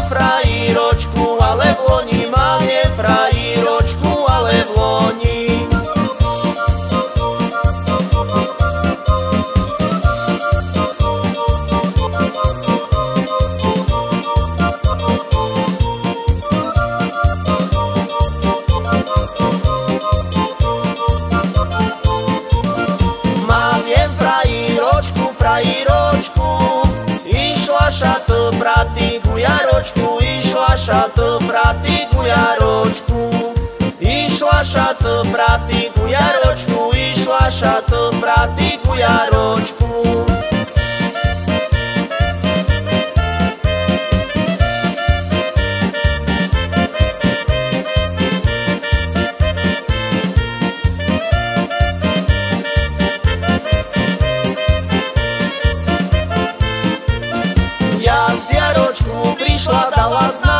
frajíročku, ale v loni máme frajíročku, ale v loni. Frajíročku, išla šato prati ku Jaročku, išla šato prati ku Jaročku, išla šato prati ku Jaročku, išla šato prati ku Jaročku. Z Jaročku prišla, dala znak.